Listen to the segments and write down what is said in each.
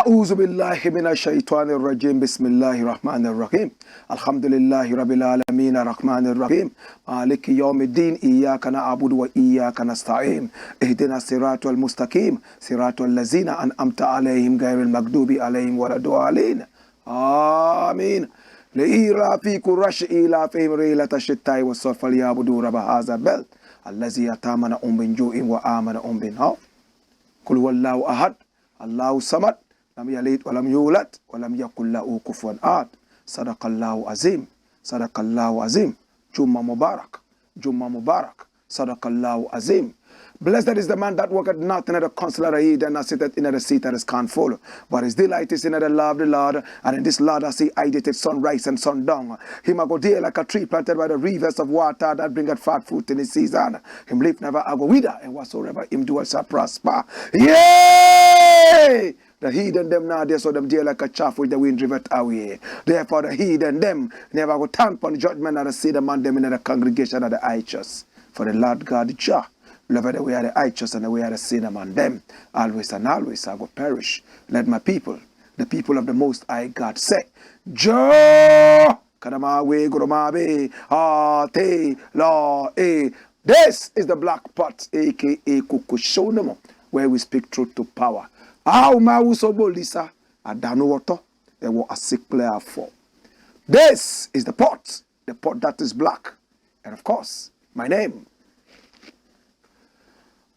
أعوذ بالله من الشيطان الرجيم بسم الله الرحمن الرحيم الحمد لله رب العالمين الرحمن الرحيم مالك يوم الدين إياك نعبد وإياك نستعين اهدنا الصراط المستقيم صراط الذين أنعمت عليهم غير المغضوب عليهم ولا الضالين آمين لإيلاف قريش إيلافهم رحلة الشتاء والصيف فليعبدوا رب هذا البلد الذي أطعمهم من جوع وآمنهم من خوف قل هو الله أحد الله الصمد لم يلد ولم يولد ولم يكن له كفوا أحد صدق الله عظيم صدق الله عظيم Jumma Mubarak صدق الله عظيم. Blessed is the man that walketh not in the counsel of the heathen, and sitteth in the seat that is can't follow. But his delight is in the law of the Lord, and in this law does he hide sunrise and sundown. Him a go dear like a tree planted by the rivers of water that bringeth fat fruit in his season. Him leaf never a go wither, and whatsoever him doeth shall prosper. Yay! The heathen them now they saw them dear like a chaff which the wind driveth away. Therefore the heathen them never go stand upon judgment, and see the man them in the congregation of the righteous. For the Lord God Jah, loved the way of the righteous and the way of the sinner man them, always and always I go perish. Let my people, the people of the Most High God, say, Jah, Kadamawe Gurumabe, Te La E. This is the Black Pot, aka AKUFO-ADDO, where we speak truth to power. How Mausobo Lisa, Adano water, and what a sick player for. This is the pot that is black. And of course, my name,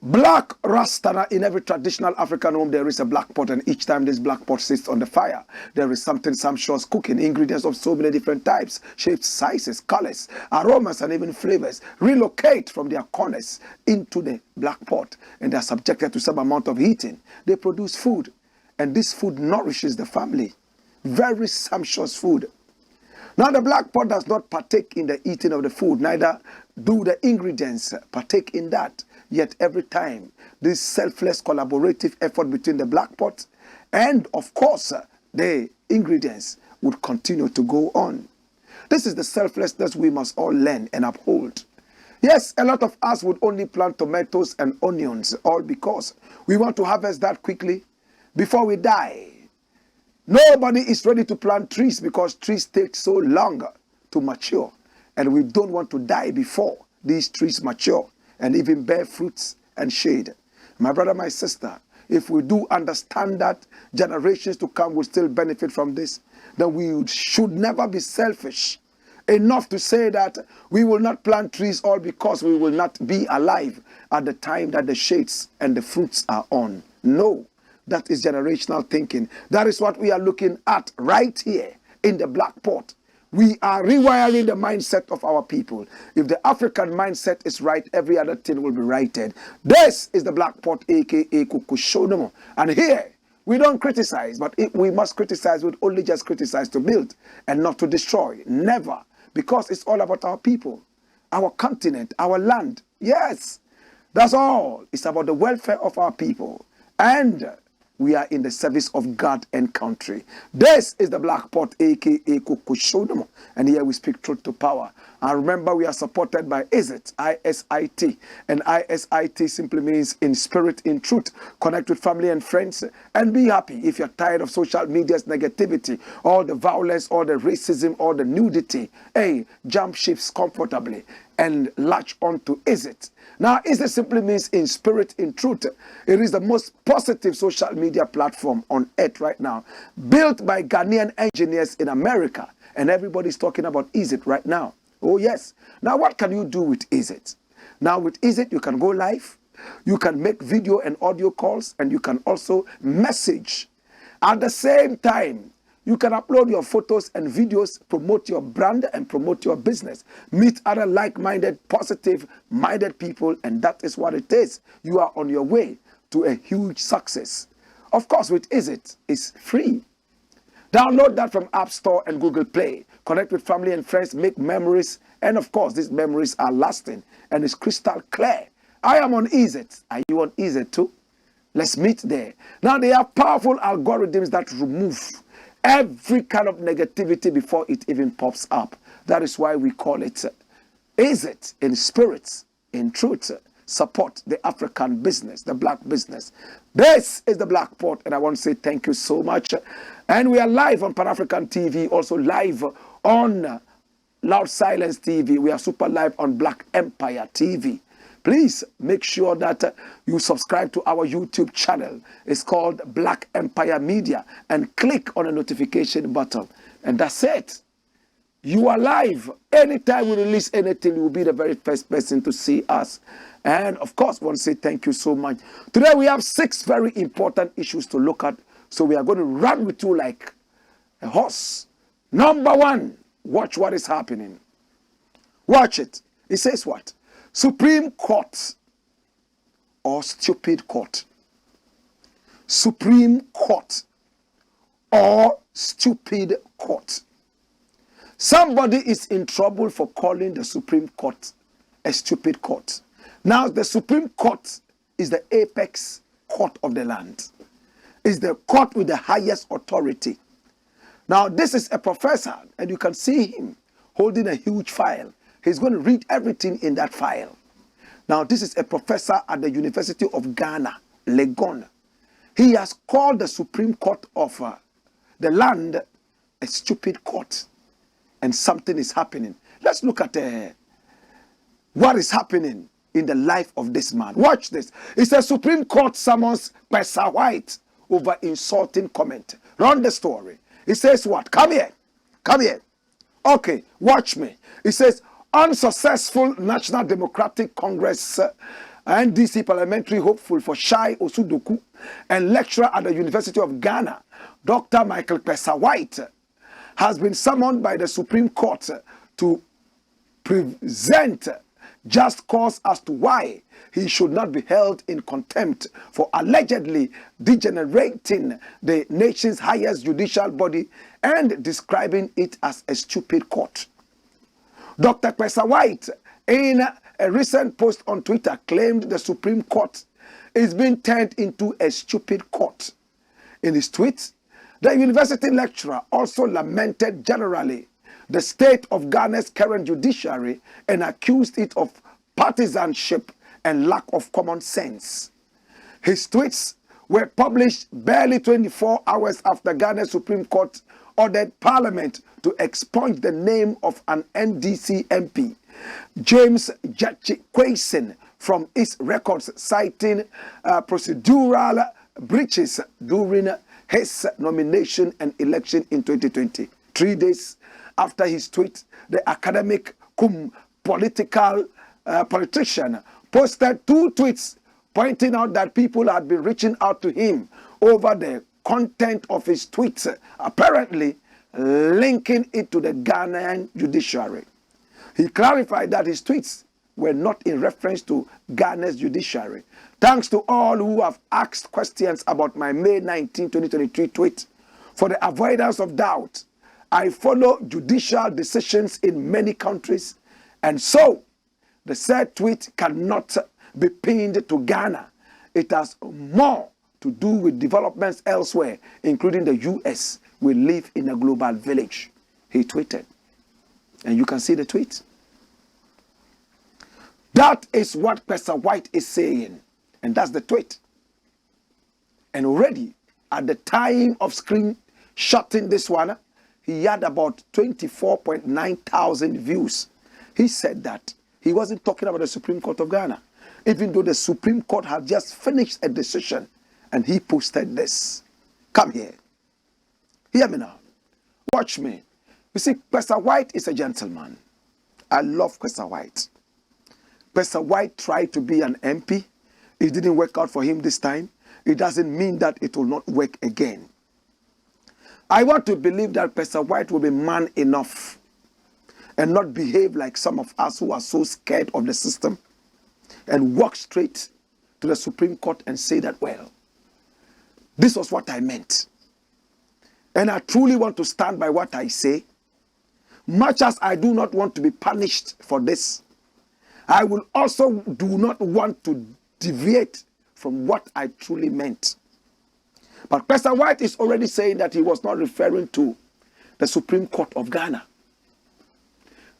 Blakk RASTA. In every traditional African home there is a black pot, and each time this black pot sits on the fire, there is something sumptuous cooking, ingredients of so many different types, shapes, sizes, colors, aromas, and even flavors relocate from their corners into the black pot, and they are subjected to some amount of heating. They produce food, and this food nourishes the family. Very sumptuous food. Now the black pot does not partake in the eating of the food, neither do the ingredients partake in that. Yet every time, this selfless collaborative effort between the black pot and, of course, the ingredients would continue to go on. This is the selflessness we must all learn and uphold. Yes, a lot of us would only plant tomatoes and onions, all because we want to harvest that quickly before we die. Nobody is ready to plant trees because trees take so long to mature, and we don't want to die before these trees mature and even bear fruits and shade. My brother, my sister, if we do understand that generations to come will still benefit from this, then we should never be selfish enough to say that we will not plant trees all because we will not be alive at the time that the shades and the fruits are on. No, that is generational thinking. That is what we are looking at right here in the black pot. We are rewiring the mindset of our people. If the African mindset is right, every other thing will be righted. This is the black pot, aka AKUFO-ADDO. And here, we don't criticize, but if we must criticize, we'd only just criticize to build and not to destroy. Never. Because it's all about our people, our continent, our land. Yes, that's all. It's about the welfare of our people. And we are in the service of God and country. This is the black pot, aka AKUFO-ADDO, and here we speak truth to power. And remember, we are supported by ISIT, ISIT, and ISIT simply means in spirit, in truth. Connect with family and friends, and be happy. If you're tired of social media's negativity, all the violence, all the racism, all the nudity, hey, jump ships comfortably and latch on to Is It. Now, Is It simply means in spirit, in truth. It is the most positive social media platform on earth right now, built by Ghanaian engineers in America. And everybody's talking about Is It right now. Oh, yes. Now, what can you do with Is It? Now, with Is It, you can go live. You can make video and audio calls, and you can also message. At the same time, you can upload your photos and videos, promote your brand and promote your business. Meet other like-minded, positive-minded people, and that is what it is. You are on your way to a huge success. Of course, with Is It, it's free. Download that from App Store and Google Play. Connect with family and friends, make memories, and of course, these memories are lasting, and it's crystal clear. I am on Is It. Are you on Is It too? Let's meet there. Now, they have powerful algorithms that remove every kind of negativity before it even pops up. That is why we call it Is It, in spirit, in truth. Support the African business, the black business. This is the Blakk Pot, and I want to say thank you so much. And we are live on Pan-African TV, also live on Loud Silence TV. We are super live on Black Empire TV. Please make sure that you subscribe to our YouTube channel. It's called Black Empire Media, and click on the notification button. And that's it. You are live. Anytime we release anything, you will be the very first person to see us. And of course, I want to say thank you so much. Today we have 6 very important issues to look at. So we are going to run with you like a horse. Number 1, watch what is happening. Watch it. It says what? Supreme Court or stupid court? Supreme Court or stupid court? Somebody is in trouble for calling the Supreme Court a stupid court. Now, the Supreme Court is the apex court of the land. It's the court with the highest authority. Now, this is a professor, and you can see him holding a huge file. He's going to read everything in that file. Now, this is a professor at the University of Ghana, Legon. He has called the Supreme Court of the land a stupid court. And something is happening. Let's look at what is happening in the life of this man. Watch this. It says Supreme Court summons Pesa White over insulting comment. Run the story. It says what? Come here. Come here. Okay, watch me. It says unsuccessful National Democratic Congress NDC parliamentary hopeful for Shai Osudoku and lecturer at the University of Ghana, Dr. Michael Pesa White, has been summoned by the Supreme Court to present just cause as to why he should not be held in contempt for allegedly degenerating the nation's highest judicial body and describing it as a stupid court. Dr. Pesa White, in a recent post on Twitter, claimed the Supreme Court is being turned into a stupid court. In his tweet, the university lecturer also lamented generally the state of Ghana's current judiciary and accused it of partisanship and lack of common sense. His tweets were published barely 24 hours after Ghana's Supreme Court ordered Parliament to expunge the name of an NDC MP, James Kwesen, from its records, citing procedural breaches during his nomination and election in 2020. 3 days after his tweet, the academic cum politician posted 2 tweets pointing out that people had been reaching out to him over the content of his tweets, apparently linking it to the Ghanaian judiciary. He clarified that his tweets were not in reference to Ghana's judiciary. Thanks to all who have asked questions about my May 19, 2023 tweet. For the avoidance of doubt, I follow judicial decisions in many countries, and so the said tweet cannot be pinned to Ghana. It has more to do with developments elsewhere, including the US. We live in a global village, he tweeted. And you can see the tweet. That is what Pesa White is saying. And that's the tweet. And already, at the time of screenshotting this one, he had about 24.9 thousand views. He said that He wasn't talking about the Supreme Court of Ghana, even though the Supreme Court had just finished a decision and he posted this. Come here. Hear me now. Watch me. You see, Pastor White is a gentleman. I love Pastor White. Pastor White tried to be an MP. It didn't work out for him this time. It doesn't mean that it will not work again. I want to believe that Pastor White will be man enough and not behave like some of us who are so scared of the system and walk straight to the Supreme Court and say that, well, this was what I meant. And I truly want to stand by what I say. Much as I do not want to be punished for this, I will also do not want to deviate from what I truly meant. But Pastor White is already saying that he was not referring to the Supreme Court of Ghana.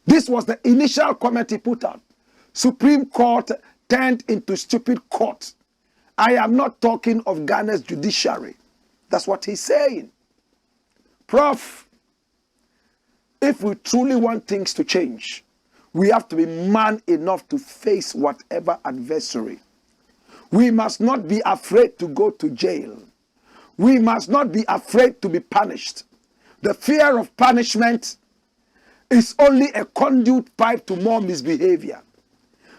This was the initial comment he put out. Supreme Court turned into stupid court. I am not talking of Ghana's judiciary. That's what he's saying. Prof, if we truly want things to change, we have to be man enough to face whatever adversary. We must not be afraid to go to jail. We must not be afraid to be punished. The fear of punishment is only a conduit pipe to more misbehavior.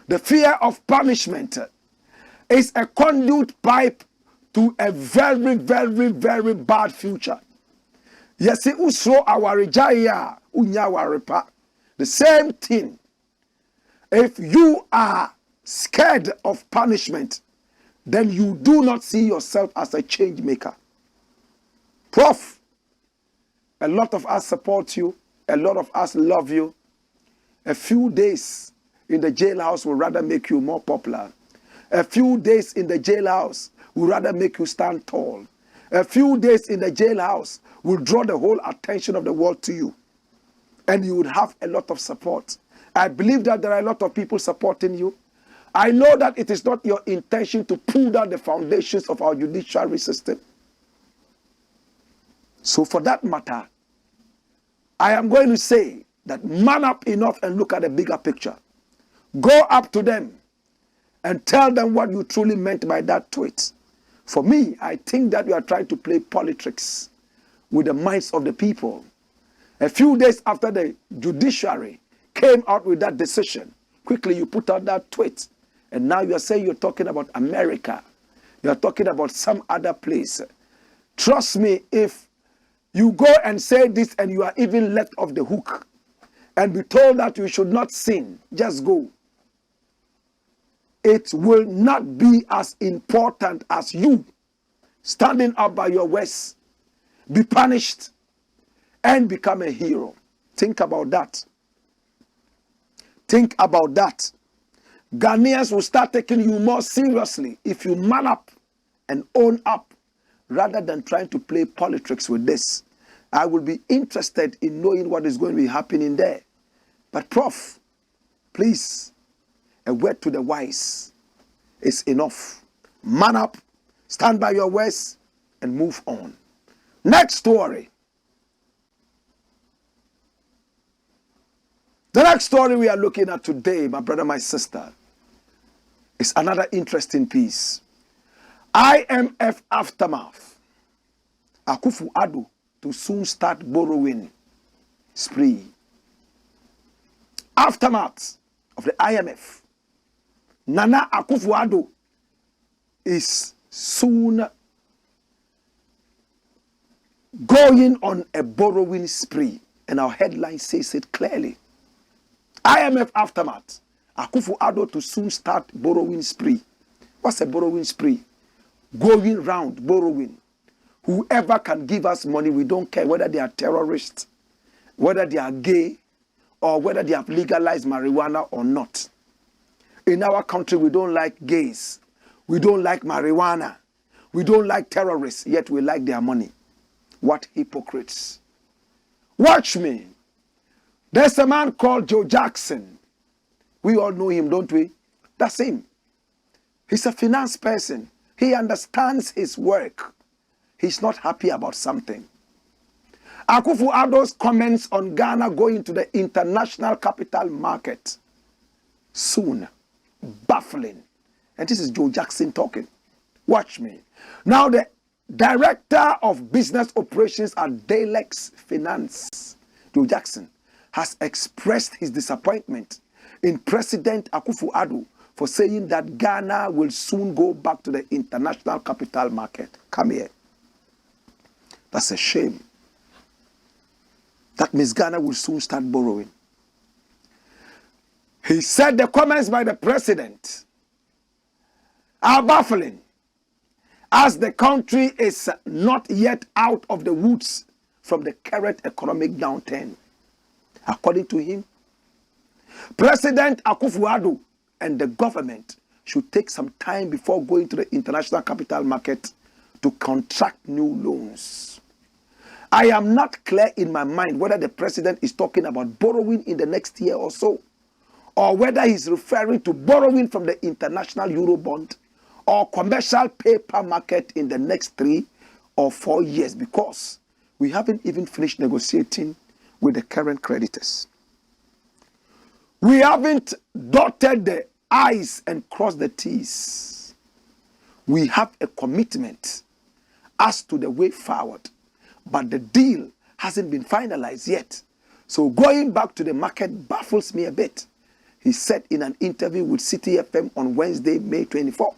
The fear of punishment is a conduit pipe to a very, very, very bad future. Yes, usro awarijaya unyawarepa. The same thing. If you are scared of punishment, then you do not see yourself as a change maker. Prof, a lot of us support you. A lot of us love you. A few days in the jailhouse will rather make you more popular. A few days in the jailhouse will rather make you stand tall. A few days in the jailhouse will draw the whole attention of the world to you. And you would have a lot of support. I believe that there are a lot of people supporting you. I know that it is not your intention to pull down the foundations of our judiciary system. So for that matter, I am going to say that man up enough and look at the bigger picture. Go up to them and tell them what you truly meant by that tweet. For me, I think that you are trying to play politics with the minds of the people. A few days after the judiciary came out with that decision, quickly you put out that tweet. And now you are saying you're talking about America. You're talking about some other place. Trust me, if you go and say this and you are even let off the hook and be told that you should not sin, just go. It will not be as important as you standing up by your words, be punished, and become a hero. Think about that. Think about that. Ghanaians will start taking you more seriously if you man up and own up rather than trying to play politics with this. I will be interested in knowing what is going to be happening there. But Prof, please, a word to the wise is enough. Man up, stand by your words, and move on. Next story. The next story we are looking at today, my brother, my sister, is another interesting piece. IMF aftermath. AKUFO-ADDO to soon start borrowing spree. Aftermath of the IMF. Nana AKUFO-ADDO is soon going on a borrowing spree. And our headline says it clearly. IMF aftermath. AKUFO-ADDO to soon start borrowing spree. What's a borrowing spree? Going round borrowing. Whoever can give us money, we don't care whether they are terrorists, whether they are gay, or whether they have legalized marijuana or not. In our country, we don't like gays. We don't like marijuana. We don't like terrorists, yet we like their money. What hypocrites. Watch me. There's a man called Joe Jackson. We all know him, don't we? That's him. He's a finance person. He understands his work. He's not happy about something. AKUFO-ADDO's comments on Ghana going to the international capital market soon. Baffling. And this is Joe Jackson talking. Watch me. Now the director of business operations at Dalex Finance, Joe Jackson, has expressed his disappointment in President AKUFO-ADDO for saying that Ghana will soon go back to the international capital market. Come here. That's a shame. That means Ghana will soon start borrowing. He said the comments by the president are baffling, as the country is not yet out of the woods from the current economic downturn. According to him, President AKUFO-ADDO and the government should take some time before going to the international capital market to contract new loans. I am not clear in my mind whether the president is talking about borrowing in the next year or so, or whether he's referring to borrowing from the international Eurobond or commercial paper market in the next 3 or 4 years, because we haven't even finished negotiating with the current creditors. We haven't dotted the I's and crossed the T's. We have a commitment as to the way forward, but the deal hasn't been finalized yet. So going back to the market baffles me a bit, he said in an interview with City FM on Wednesday, May 24.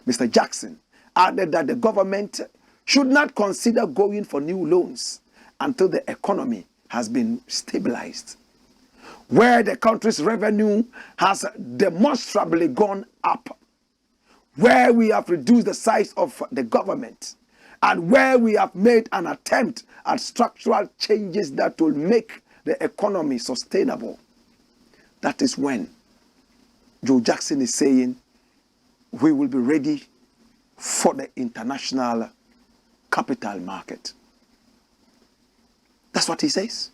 Mr. Jackson added that the government should not consider going for new loans until the economy has been stabilized, where the country's revenue has demonstrably gone up, where we have reduced the size of the government, and where we have made an attempt at structural changes that will make the economy sustainable. That is when Joe Jackson is saying we will be ready for the international capital market. That's what he says.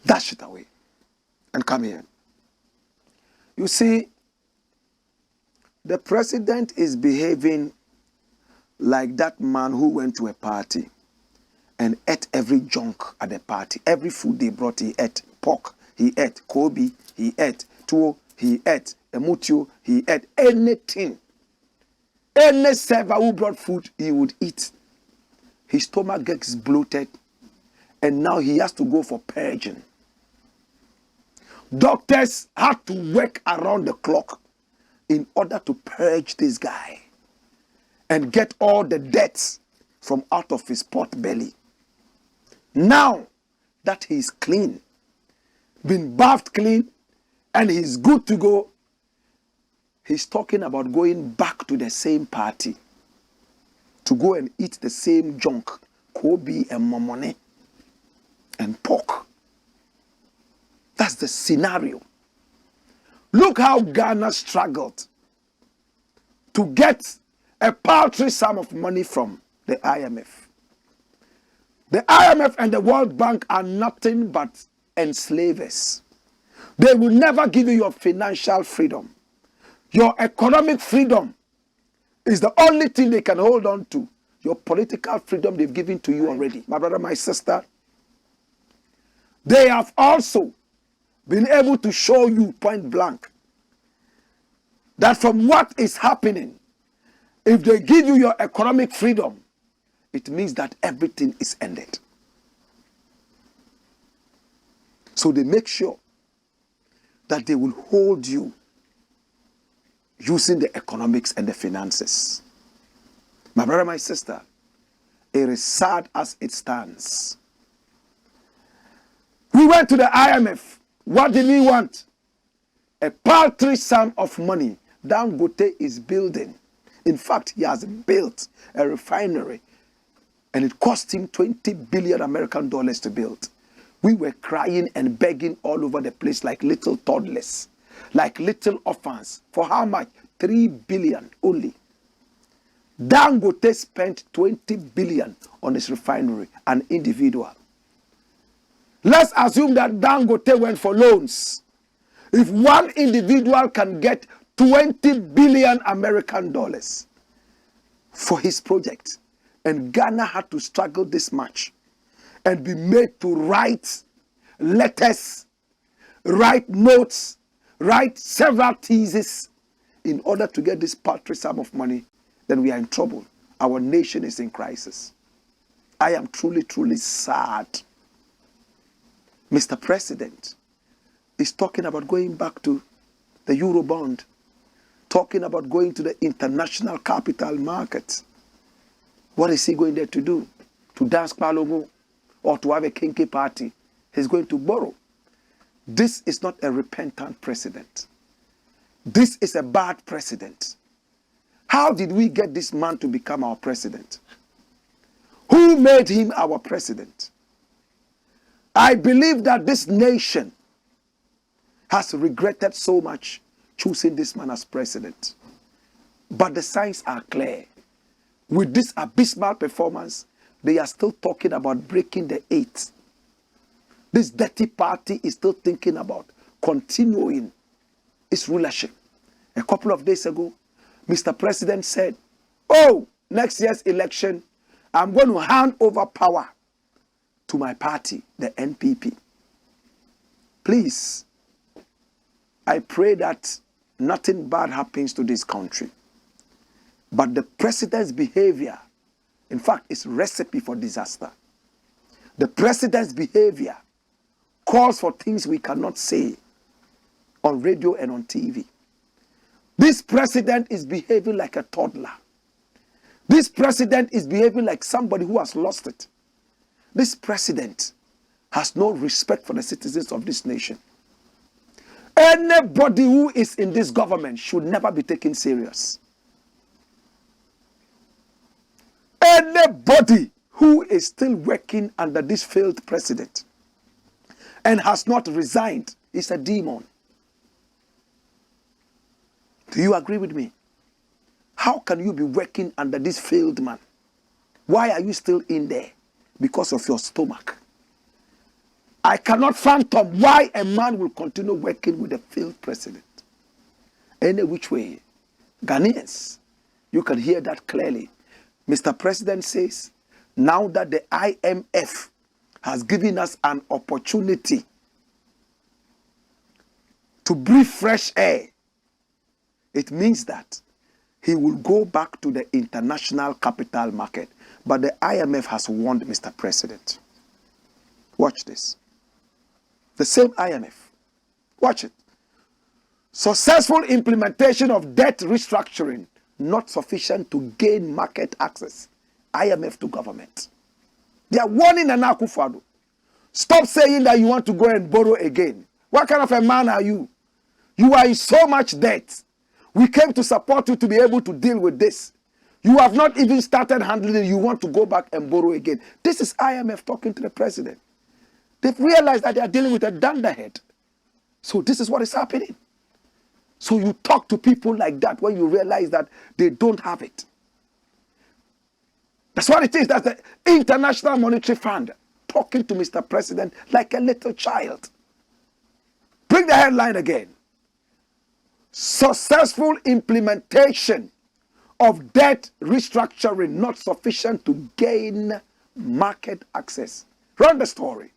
Dash it away and come here. You see, the president is behaving like that man who went to a party and ate every junk at the party. Every food they brought, he ate. Pork, he ate. Kobe, he ate. Tuo, he ate. Emutio, he ate. Anything. Any server who brought food, he would eat. His stomach gets bloated, and now he has to go for purging. Doctors had to work around the clock in order to purge this guy and get all the dirt from out of his pot belly. Now that he's clean, been bathed clean, and he's good to go, he's talking about going back to the same party to go and eat the same junk, Kobe and momone and pork. That's the scenario. Look how Ghana struggled to get a paltry sum of money from the IMF. The IMF and the World Bank are nothing but enslavers. They will never give you your financial freedom. Your economic freedom is the only thing they can hold on to. Your political freedom they've given to you already. My brother, my sister, they have also been able to show you point blank that from what is happening, if they give you your economic freedom, it means that everything is ended. So they make sure that they will hold you using the economics and the finances. My brother, my sister, it is sad as it stands. We went to the IMF. What did we want? A paltry sum of money. Dangote is building. In fact, he has built a refinery, and it cost him 20 billion American dollars to build. We were crying and begging all over the place like little toddlers, like little orphans. For how much? 3 billion only. Dangote spent 20 billion on his refinery, an individual. Let's assume that Dangote went for loans. If one individual can get 20 billion American dollars for his project, and Ghana had to struggle this much and be made to write letters write notes, write several theses in order to get this paltry sum of money, then we are in trouble. Our nation is in crisis. I am truly, truly sad. Mr. President is talking about going back to the Eurobond, talking about going to the international capital market. What is he going there to do? To dance palogo or to have a kinky party? He's going to borrow. This is not a repentant president. This is a bad president. How did we get this man to become our president? Who made him our president? I believe that this nation has regretted so much choosing this man as president. But the signs are clear. With this abysmal performance, they are still talking about breaking the eight. This dirty party is still thinking about continuing its rulership. A couple of days ago, Mr. President said, oh, next year's election, I'm going to hand over power to my party, the NPP. Please, I pray that nothing bad happens to this country. But the president's behavior, in fact, is recipe for disaster. The president's behavior calls for things we cannot say on radio and on TV. This president is behaving like a toddler. This president is behaving like somebody who has lost it. This president has no respect for the citizens of this nation. Anybody who is in this government should never be taken serious. Anybody who is still working under this failed president and has not resigned is a demon. Do you agree with me? How can you be working under this failed man? Why are you still in there? Because of your stomach. I cannot fathom why a man will continue working with a failed president. Any which way, Ghanaians, you can hear that clearly. Mr. President says, now that the IMF has given us an opportunity to breathe fresh air, it means that he will go back to the international capital market. But the IMF has warned Mr. President. Watch this. The same IMF. Watch it. Successful implementation of debt restructuring not sufficient to gain market access. IMF to government. They are warning an AKUFO-ADDO. Stop saying that you want to go and borrow again. What kind of a man are you? You are in so much debt. We came to support you to be able to deal with this. You have not even started handling it. You want to go back and borrow again. This is IMF talking to the president. They've realized that they are dealing with a dunderhead. So this is what is happening. So you talk to people like that when you realize that they don't have it. That's what it is. That's the International Monetary Fund talking to Mr. President like a little child. Bring the headline again. Successful implementation of debt restructuring not sufficient to gain market access. Run the story.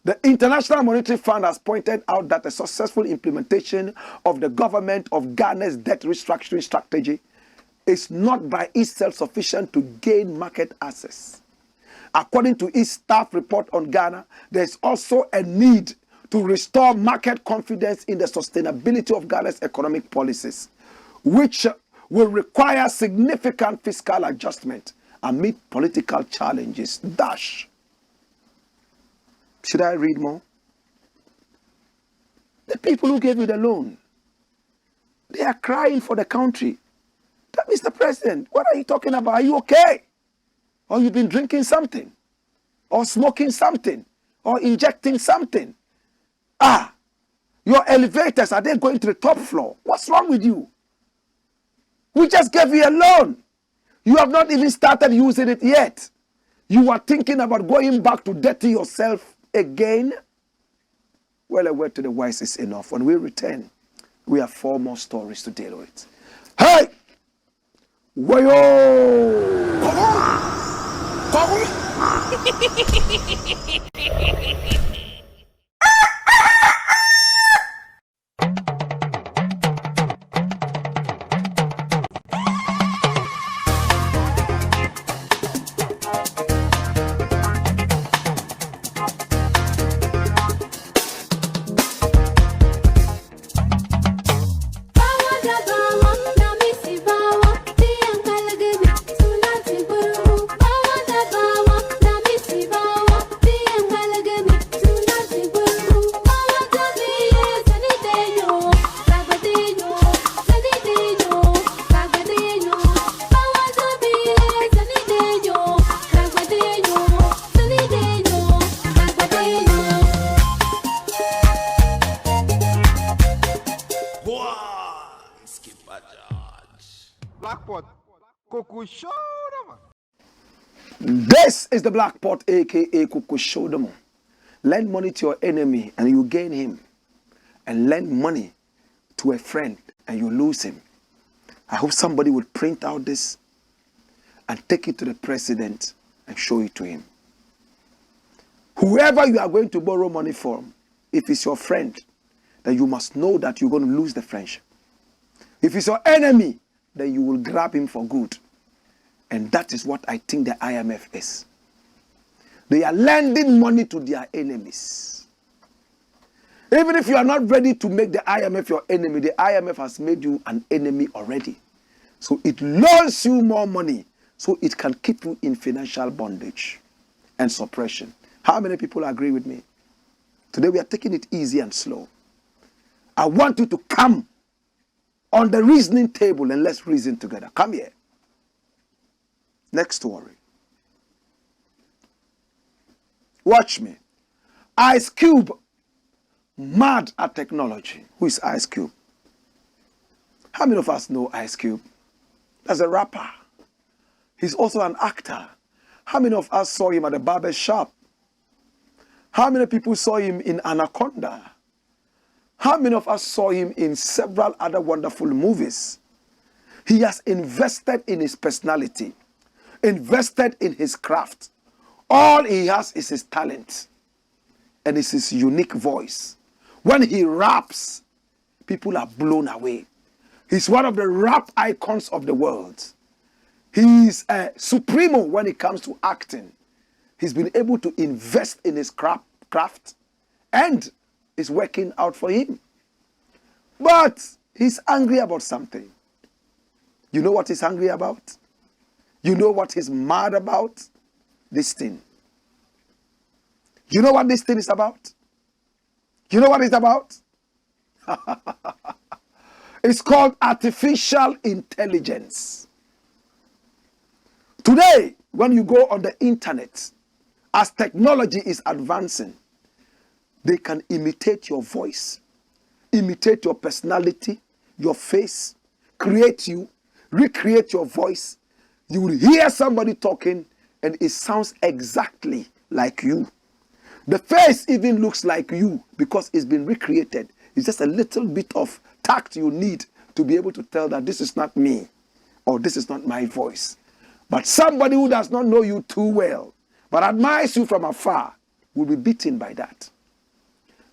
The International Monetary Fund has pointed out that a successful implementation of the government of Ghana's debt restructuring strategy is not by itself sufficient to gain market access. According to its staff report on Ghana, there is also a need to restore market confidence in the sustainability of Ghana's economic policies, which will require significant fiscal adjustment amid political challenges. Dash. Should I read more? The people who gave you the loan, they are crying for the country. That, Mr. President, what are you talking about? Are you okay? Or you've been drinking something? Or smoking something? Or injecting something? Your elevators, are they going to the top floor? What's wrong with you? We just gave you a loan. You have not even started using it yet. You are thinking about going back to dirty yourself again? Well, a word to the wise is enough. When we return, we have 4 more stories to deal with. Hey! Wayo! AKUFO-ADDO. This is the Black Pot, aka AKUFO-ADDO. Lend money to your enemy and you gain him. And lend money to a friend and you lose him. I hope somebody would print out this and take it to the president and show it to him. Whoever you are going to borrow money from, if it's your friend, then you must know that you're going to lose the friendship. If it's your enemy, then you will grab him for good. And that is what I think the IMF is. They are lending money to their enemies. Even if you are not ready to make the IMF your enemy, the IMF has made you an enemy already. So it loans you more money so it can keep you in financial bondage and suppression. How many people agree with me? Today we are taking it easy and slow. I want you to come on the reasoning table and let's reason together. Come here. Next story. Watch me. Ice Cube, mad at technology. Who is Ice Cube? How many of us know Ice Cube? That's a rapper. He's also an actor. How many of us saw him at the barber shop? How many people saw him in Anaconda? How many of us saw him in several other wonderful movies? He has invested in his personality, invested in his craft. All he has is his talent and it's his unique voice. When he raps, people are blown away. He's one of the rap icons of the world. He's a supremo when it comes to acting. He's been able to invest in his craft and it's working out for him. But he's angry about something. You know what he's angry about? You know what he's mad about? This thing. You know what this thing is about? You know what it's about? It's called artificial intelligence. Today, when you go on the internet, as technology is advancing, they can imitate your voice, imitate your personality, your face, create you, recreate your voice. You will hear somebody talking and it sounds exactly like you. The face even looks like you because it's been recreated. It's just a little bit of tact you need to be able to tell that this is not me or this is not my voice. But somebody who does not know you too well but admires you from afar will be beaten by that.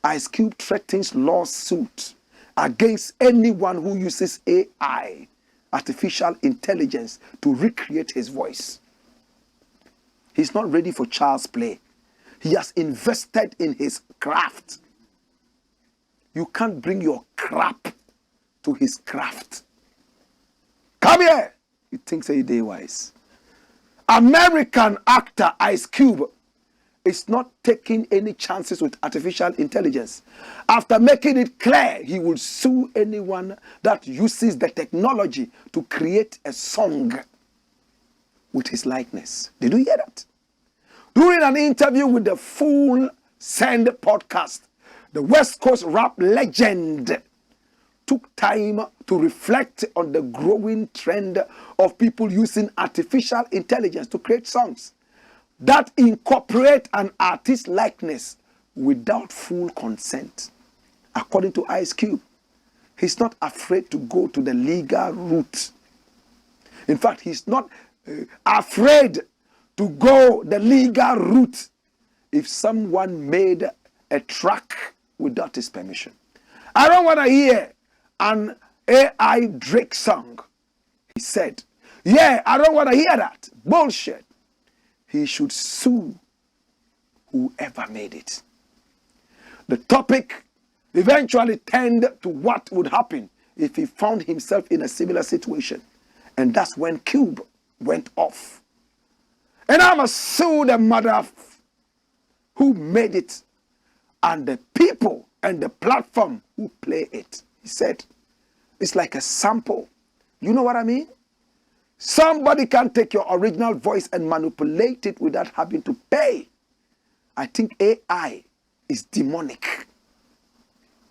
Ice Cube threatens lawsuit against anyone who uses AI, artificial intelligence, to recreate his voice. He's not ready for child's play. He has invested in his craft. You can't bring your crap to his craft. Come here. He thinks a day wise. American actor Ice Cube is not taking any chances with artificial intelligence. After making it clear, he will sue anyone that uses the technology to create a song with his likeness. Did you hear that? During an interview with the Full Send podcast, the West Coast rap legend took time to reflect on the growing trend of people using artificial intelligence to create songs that incorporate an artist likeness without full consent. According to Ice Cube, he's not afraid to go to the legal route. In fact, he's not afraid to go the legal route if someone made a track without his permission. I don't want to hear an AI Drake song. He said, yeah, I don't want to hear that. Bullshit. He should sue whoever made it. The topic eventually turned to what would happen if he found himself in a similar situation. And that's when Cube went off. And I must sue the mother who made it and the people and the platform who play it. He said, it's like a sample. You know what I mean? Somebody can take your original voice and manipulate it without having to pay. I think AI is demonic.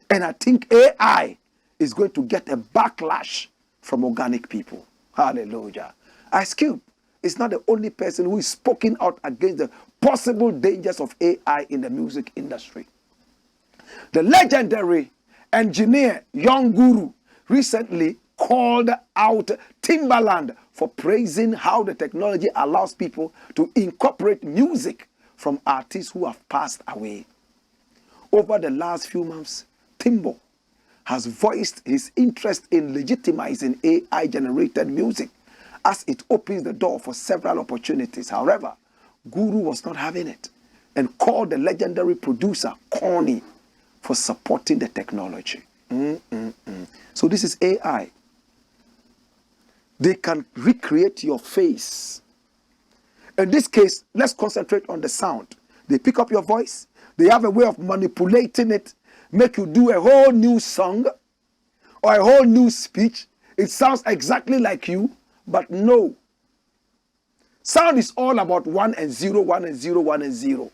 And I think AI is going to get a backlash from organic people. Hallelujah. Ice Cube is not the only person who is speaking out against the possible dangers of AI in the music industry. The legendary engineer Young Guru recently called out Timbaland for praising how the technology allows people to incorporate music from artists who have passed away. Over the last few months, Timbo has voiced his interest in legitimizing AI-generated music as it opens the door for several opportunities. However, Guru was not having it and called the legendary producer corny for supporting the technology. So this is AI. They can recreate your face. In this case, let's concentrate on the sound. They pick up your voice. They have a way of manipulating it, make you do a whole new song or a whole new speech. It sounds exactly like you, but no. Sound is all about 1 and 0, 1 and 0, 1 and 0.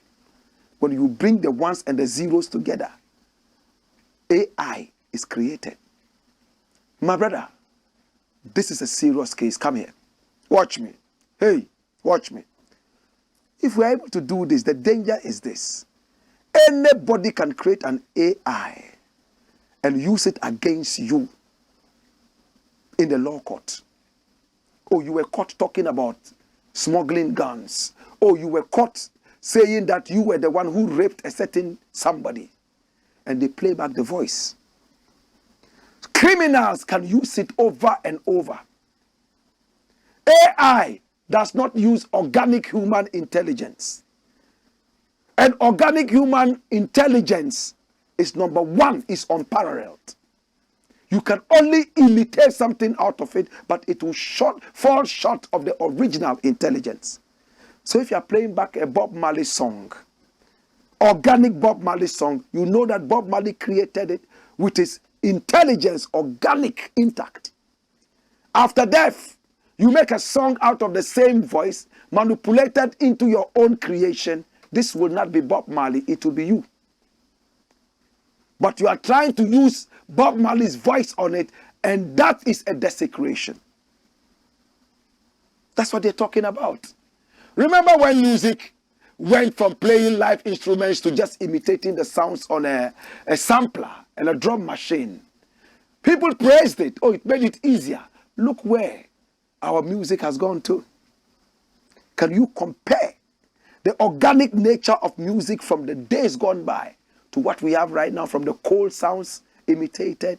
When you bring the ones and the zeros together, AI is created. My brother, this is a serious case. Come here. Watch me. Hey, watch me. If we're able to do this, the danger is this. Anybody can create an AI and use it against you in the law court. Oh, you were caught talking about smuggling guns. Oh, you were caught saying that you were the one who raped a certain somebody. And they play back the voice. Criminals can use it over and over. AI does not use organic human intelligence. And organic human intelligence is number one, is unparalleled. You can only imitate something out of it, but it will fall short of the original intelligence. So if you are playing back a Bob Marley song, organic Bob Marley song, you know that Bob Marley created it with his intelligence, organic, intact. After death, you make a song out of the same voice, manipulated into your own creation. This will not be Bob Marley, it will be you. But you are trying to use Bob Marley's voice on it, and that is a desecration. That's what they're talking about. Remember when music went from playing live instruments to just imitating the sounds on a sampler and a drum machine? People praised it. Oh, it made it easier. Look where our music has gone to. Can you compare the organic nature of music from the days gone by to what we have right now, from the cold sounds imitated?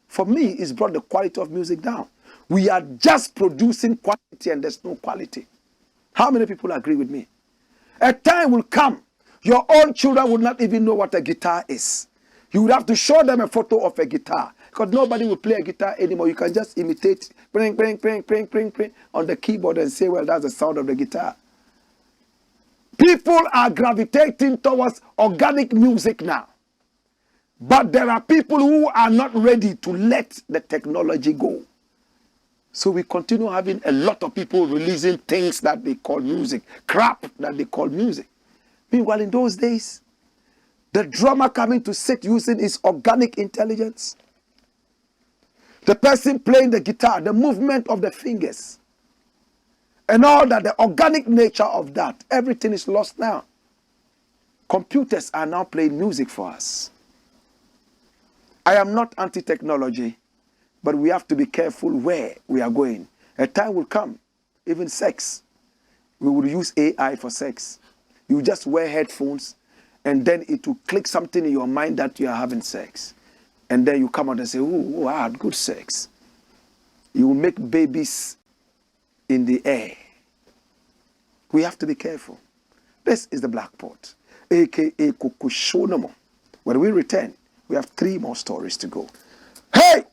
For me, it's brought the quality of music down. We are just producing quantity and there's no quality. How many people agree with me? A time will come, your own children will not even know what a guitar is. You would have to show them a photo of a guitar, because nobody will play a guitar anymore. You can just imitate, pring, pring, pring, pring, pring, pring, on the keyboard and say, well, that's the sound of the guitar. People are gravitating towards organic music now. But there are people who are not ready to let the technology go. So we continue having a lot of people releasing things that they call music, crap that they call music. Meanwhile, in those days, the drummer coming to sit using his organic intelligence, the person playing the guitar, the movement of the fingers, and all that, the organic nature of that, everything is lost now. Computers are now playing music for us. I am not anti-technology, but we have to be careful where we are going. A time will come, even sex. We will use AI for sex. You just wear headphones, and then it will click something in your mind that you are having sex. And then you come out and say, oh, I had good sex. You will make babies in the air. We have to be careful. This is the Black Pot, a.k.a. Kukushonomo. When we return, we have 3 more stories to go. Hey!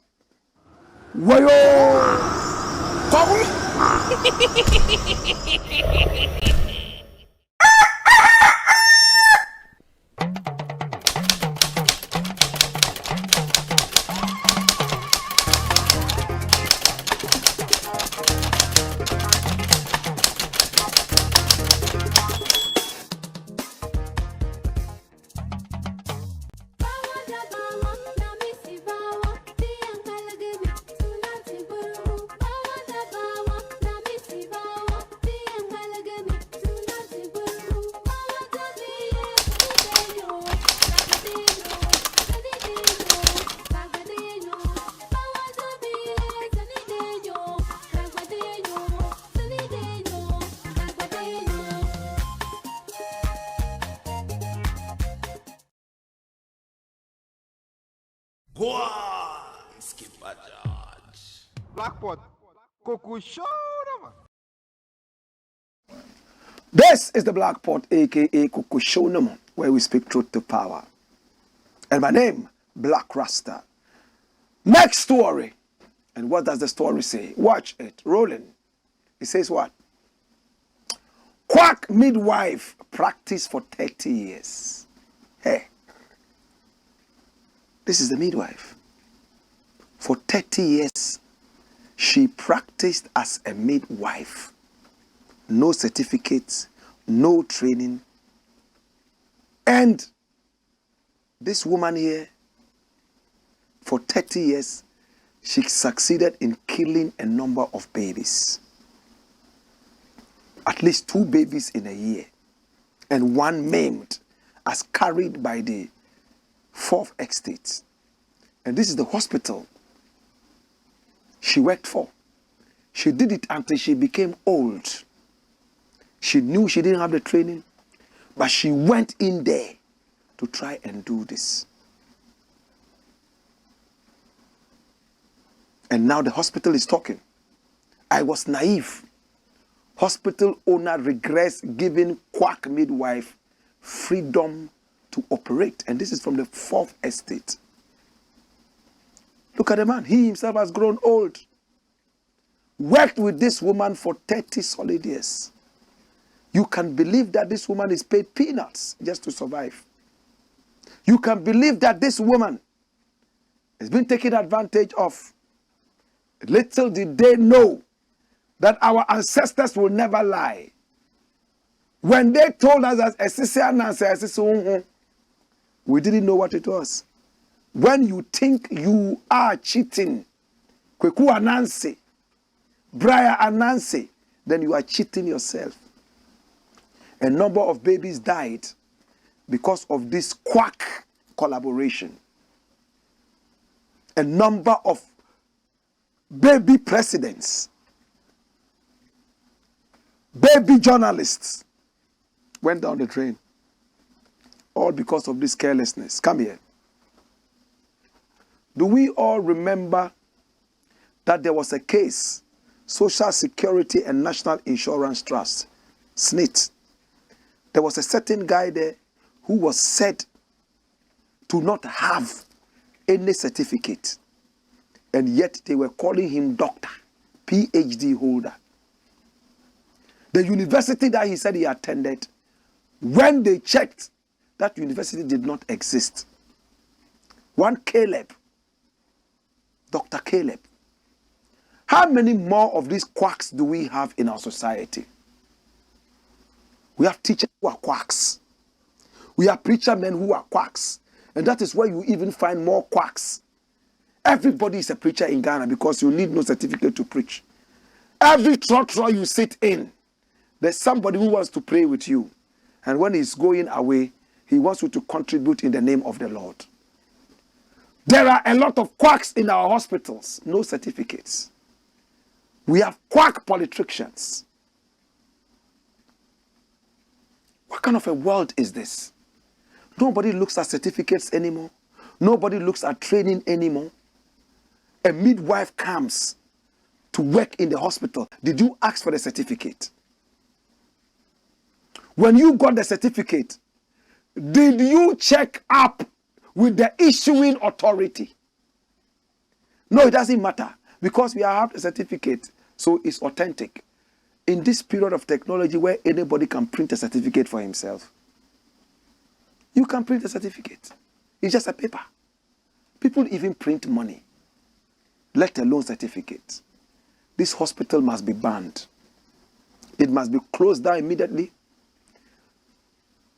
Wayo! Blackpot. Coco show them. This is the Blakk Pot, aka AKUFO-ADDO, where we speak truth to power. And my name, Blakk Rasta. Next story. And what does the story say? Watch it. Rolling. It says what? Quack midwife practiced for 30 years. Hey. This is the midwife. For 30 years, she practiced as a midwife. No certificates, no training. And this woman here, for 30 years, she succeeded in killing a number of babies. At least 2 babies in a year. And 1 maimed as carried by the 4th estate. And this is the hospital she worked for. She did it until she became old. She knew she didn't have the training, but she went in there to try and do this. And now the hospital is talking. I was naive. Hospital owner regrets giving Quack midwife freedom to operate. And this is from the 4th estate. Look at the man. He himself has grown old. Worked with this woman for 30 solid years. You can believe that this woman is paid peanuts just to survive. You can believe that this woman has been taken advantage of. Little did they know that our ancestors will never lie. When they told us that we didn't know what it was. When you think you are cheating, Kweku Anansi, Brian Anansi, then you are cheating yourself. A number of babies died because of this Quack collaboration. A number of baby presidents, baby journalists went down the drain. All because of this carelessness. Come here. Do we all remember that there was a case, Social Security and National Insurance Trust, SNIT? There was a certain guy there who was said to not have any certificate. And yet they were calling him doctor, PhD holder. The university that he said he attended, when they checked, that university did not exist. One Caleb, Dr. Caleb. How many more of these quacks do we have in our society? We have teachers who are quacks. We have preacher men who are quacks. And that is where you even find more quacks. Everybody is a preacher in Ghana because you need no certificate to preach. Every trotro you sit in, there's somebody who wants to pray with you. And when he's going away, he wants you to contribute in the name of the Lord. There are a lot of quacks in our hospitals, no certificates. We have quack politicians. What kind of a world is this? Nobody looks at certificates anymore. Nobody looks at training anymore. A midwife comes to work in the hospital. Did you ask for the certificate? When you got the certificate, did you check up with the issuing authority? No, it doesn't matter because we have a certificate, so it's authentic. In this period of technology where anybody can print a certificate for himself, you can print a certificate. It's just a paper. People even print money, let alone certificates. This hospital must be banned. It must be closed down immediately.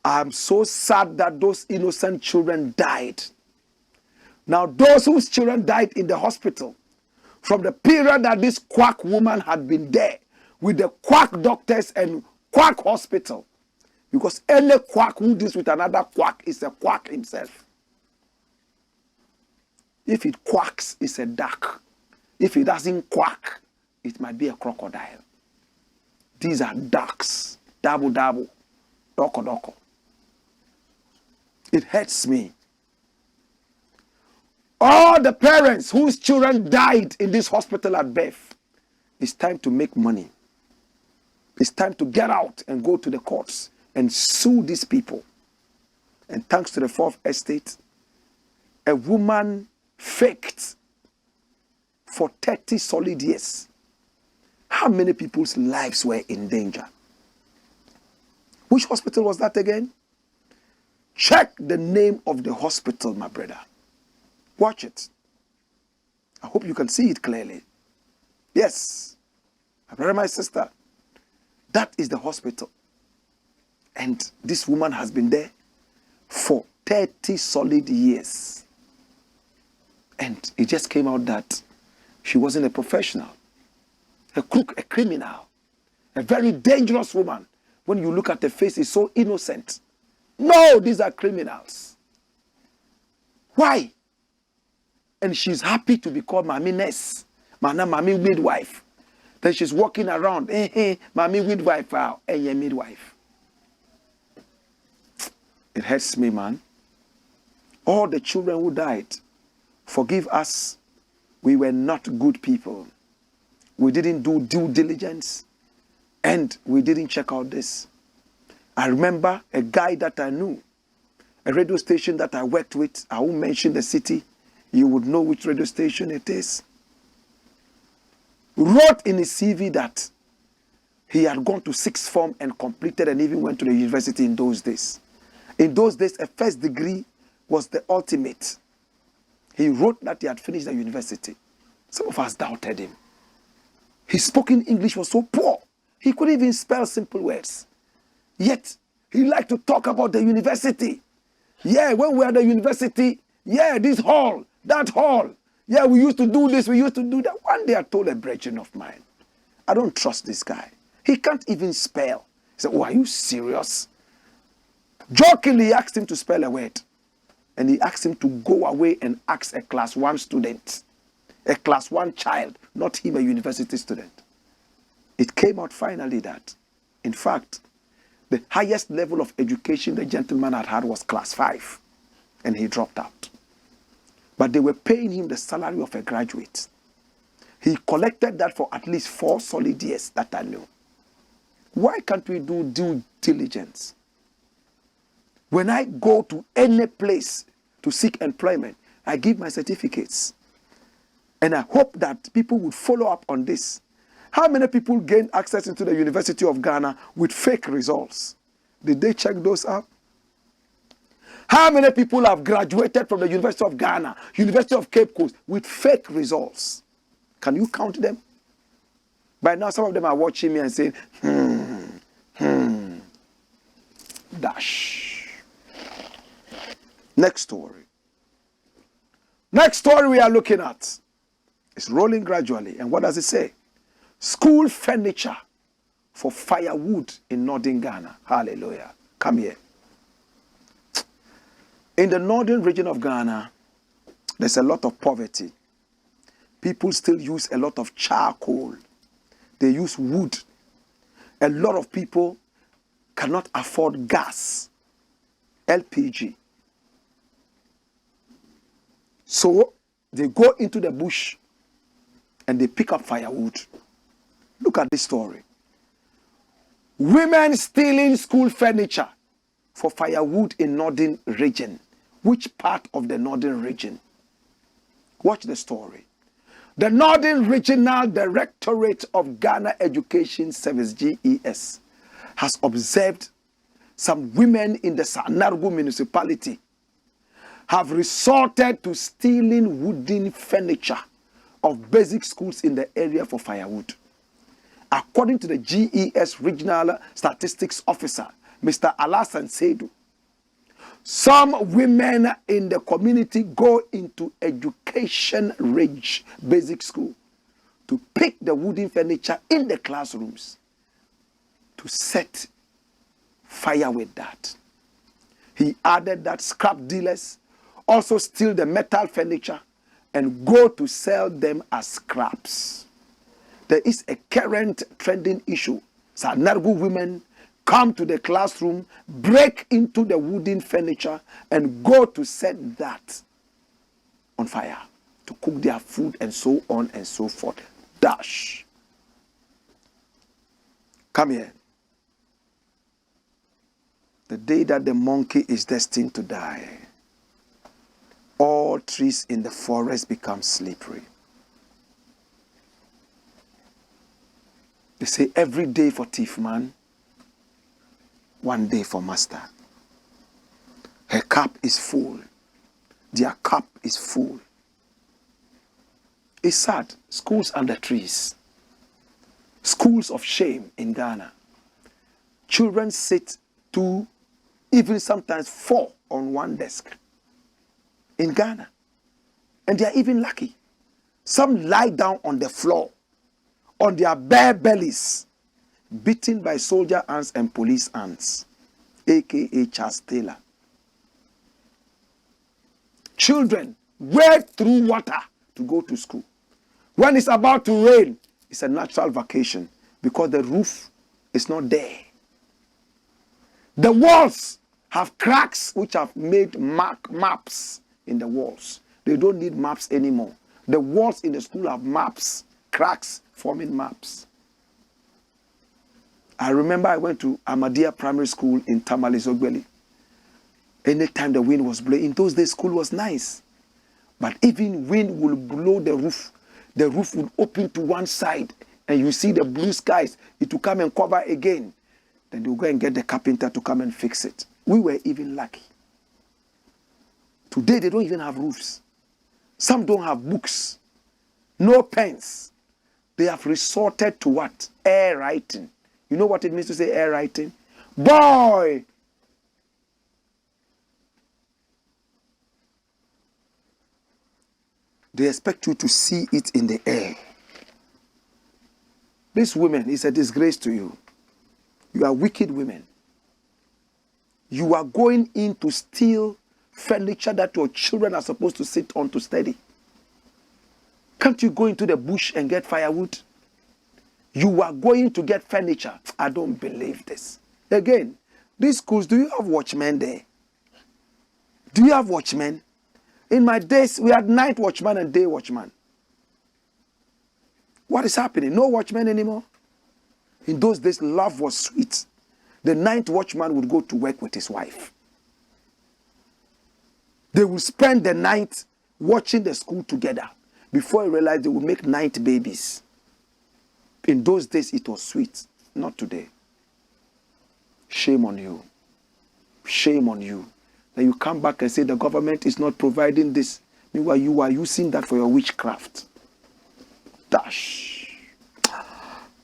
I'm so sad that those innocent children died. Now, those whose children died in the hospital, from the period that this quack woman had been there, with the quack doctors and quack hospital, because any quack who deals with another quack is a quack himself. If it quacks, it's a duck. If it doesn't quack, it might be a crocodile. These are ducks. Double, double. Doko, doko. It hurts me. All the parents whose children died in this hospital at birth, it's time to make money. It's time to get out and go to the courts and sue these people. And thanks to the Fourth Estate, a woman faked for 30 solid years. How many people's lives were in danger? Which hospital was that again? Check the name of the hospital, my brother. Watch it. I hope you can see it clearly. Yes, my brother, my sister, that is the hospital. And this woman has been there for 30 solid years. And it just came out that she wasn't a professional, a crook, a criminal, a very dangerous woman. When you look at the face, it's so innocent. No, these are criminals. Why? And she's happy to be called Mami Nurse, Mami Midwife. Then she's walking around, Mami Midwife, midwife. It hurts me, man. All the children who died, forgive us. We were not good people. We didn't do due diligence. And we didn't check out this. I remember a guy that I knew, a radio station that I worked with. I won't mention the city. You would know which radio station it is. Wrote in his CV that he had gone to sixth form and completed and even went to the university in those days. In those days, a first degree was the ultimate. He wrote that he had finished the university. Some of us doubted him. His spoken English was so poor. He couldn't even spell simple words. Yet, he liked to talk about the university. Yeah, when we were at the university, yeah, this hall, that hall. Yeah, we used to do this, we used to do that. One day I told a brethren of mine, I don't trust this guy. He can't even spell. He said, oh, are you serious? Jokingly asked him to spell a word. And he asked him to go away and ask a class 1 student, a class 1 child, not him, a university student. It came out finally that, in fact, the highest level of education the gentleman had had was class 5. And he dropped out. But they were paying him the salary of a graduate. He collected that for at least 4 solid years that I knew. Why can't we do due diligence? When I go to any place to seek employment, I give my certificates. And I hope that people would follow up on this. How many people gained access into the University of Ghana with fake results? Did they check those up? How many people have graduated from the University of Ghana, University of Cape Coast with fake results? Can you count them? By now, some of them are watching me and saying, dash. Next story. Next story we are looking at. It's rolling gradually. And what does it say? School furniture for firewood in northern Ghana. Hallelujah. Come here. In the northern region of Ghana, there's a lot of poverty. People still use a lot of charcoal. They use wood. A lot of people cannot afford gas, LPG. So they go into the bush and they pick up firewood. Look at this story. Women stealing school furniture for firewood in northern region. Which part of the northern region? Watch the story. The Northern Regional Directorate of Ghana Education Service, GES, has observed some women in the Sanargu municipality have resorted to stealing wooden furniture of basic schools in the area for firewood. According to the GES Regional Statistics Officer, Mr. Alasan Seidu, some women in the community go into Education Ridge Basic School to pick the wooden furniture in the classrooms to set fire with that. He added that scrap dealers also steal the metal furniture and go to sell them as scraps. There is a current trending issue. Sanargu women come to the classroom, break into the wooden furniture, and go to set that. on fire to cook their food and so on and so forth. Dash. Come here. The day that the monkey is destined to die, all trees in the forest become slippery. They say every day for thief man, one day for master. Her cup is full. Their cup is full. It's sad. Schools under trees. Schools of shame in Ghana. Children sit 2, even sometimes 4 on one desk in Ghana. And they are even lucky. Some lie down on the floor, on their bare bellies, beaten by soldier ants and police ants, aka Charles Taylor. Children wade through water to go to school. When it's about to rain, it's a natural vacation because the roof is not there. The walls have cracks which have made maps in the walls. They don't need maps anymore. The walls in the school have maps, cracks forming maps. I remember I went to Ahmadiyya Primary School in Tamale Zogbeli. Anytime the wind was blowing, in those days school was nice. But even wind will blow the roof will open to one side and you see the blue skies. It will come and cover again. Then they'll go and get the carpenter to come and fix it. We were even lucky. Today they don't even have roofs. Some don't have books. No pens. They have resorted to what? Air writing. You know what it means to say air writing? Boy! They expect you to see it in the air. These women is a disgrace to you. You are wicked women. You are going in to steal furniture that your children are supposed to sit on to study. Can't you go into the bush and get firewood? You are going to get furniture. I don't believe this. Again, these schools, do you have watchmen there? Do you have watchmen? In my days, we had night watchman and day watchman. What is happening? No watchman anymore. In those days, love was sweet. The night watchman would go to work with his wife. They would spend the night watching the school together. Before you realize they would make night babies. In those days, it was sweet. Not today. Shame on you. Shame on you. Then you come back and say the government is not providing this. Meanwhile, you are using that for your witchcraft. Dash.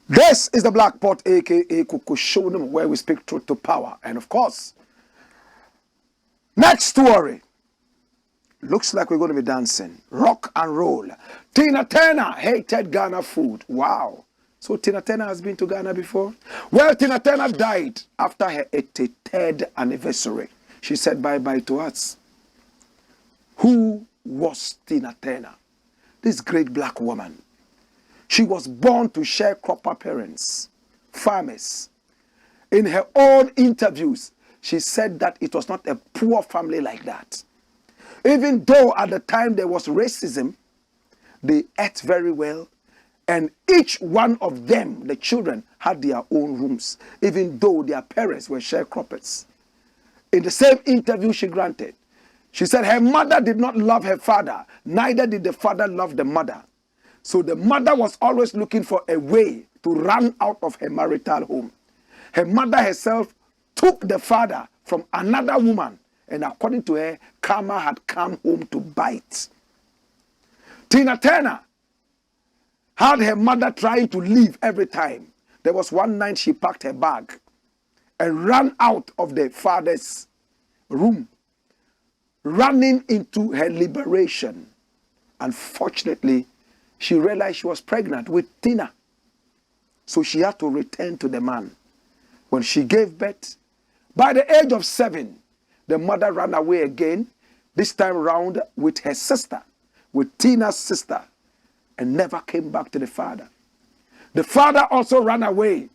This is the Black Pot, aka AKUFO-ADDO, where we speak truth to power. And of course, next story. Looks like we're going to be dancing. Rock and roll. Tina Turner hated Ghana food. Wow. So Tina Turner has been to Ghana before? Well, Tina Turner died after her 83rd anniversary. She said bye-bye to us. Who was Tina Turner? This great black woman. She was born to sharecropper parents, farmers. In her own interviews, she said that it was not a poor family like that. Even though at the time there was racism, they ate very well. And each one of them, the children, had their own rooms, even though their parents were sharecroppers. In the same interview she granted, she said her mother did not love her father, neither did the father love the mother. So the mother was always looking for a way to run out of her marital home. Her mother herself took the father from another woman, and according to her, karma had come home to bite. Tina Turner had her mother trying to leave every time. There was one night she packed her bag and ran out of the father's room, running into her liberation. Unfortunately, she realized she was pregnant with Tina. So she had to return to the man. When she gave birth, by the age of 7, the mother ran away again, this time round with her sister, with Tina's sister, and never came back to the father. The father also ran away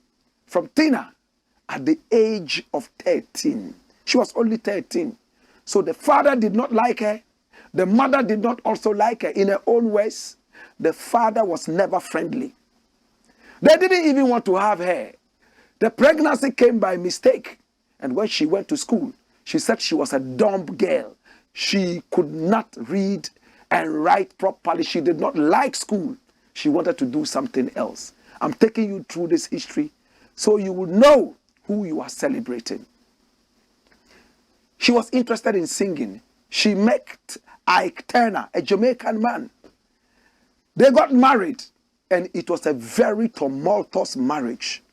from Tina at the age of 13. She was only 13. So the father did not like her. The mother did not also like her. In her own ways, the father was never friendly. They didn't even want to have her. The pregnancy came by mistake. And when she went to school, she said she was a dumb girl. She could not read and write properly. She did not like school. She wanted to do something else. I'm taking you through this history so you will know who you are celebrating. She was interested in singing. She met Ike Turner, a Jamaican man. They got married, and it was a very tumultuous marriage.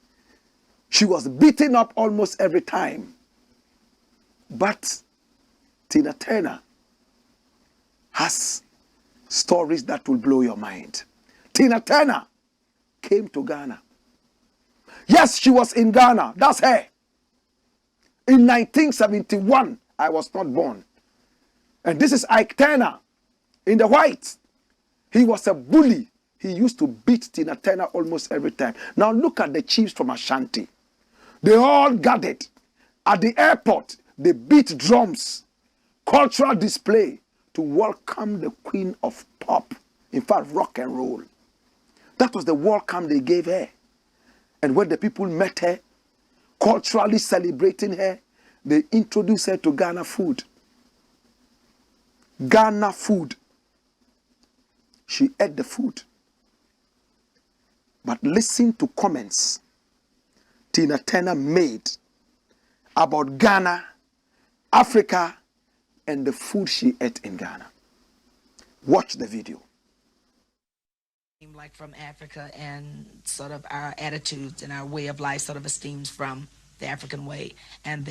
She was beaten up almost every time. But Tina Turner has stories that will blow your mind. Tina Turner came to Ghana. Yes, she was in Ghana. That's her. In 1971, I was not born. And this is Ike Turner in the white. He was a bully. He used to beat Tina Turner almost every time. Now look at the chiefs from Ashanti. They all gathered at the airport. They beat drums, cultural display to welcome the queen of pop. In fact, rock and roll. That was the welcome they gave her. And when the people met her, culturally celebrating her, they introduced her to Ghana food. Ghana food. She ate the food. But listen to comments Tina Turner made about Ghana, Africa, and the food she ate in Ghana. Watch the video. Like from Africa, and sort of our attitudes and our way of life sort of esteems from the African way. And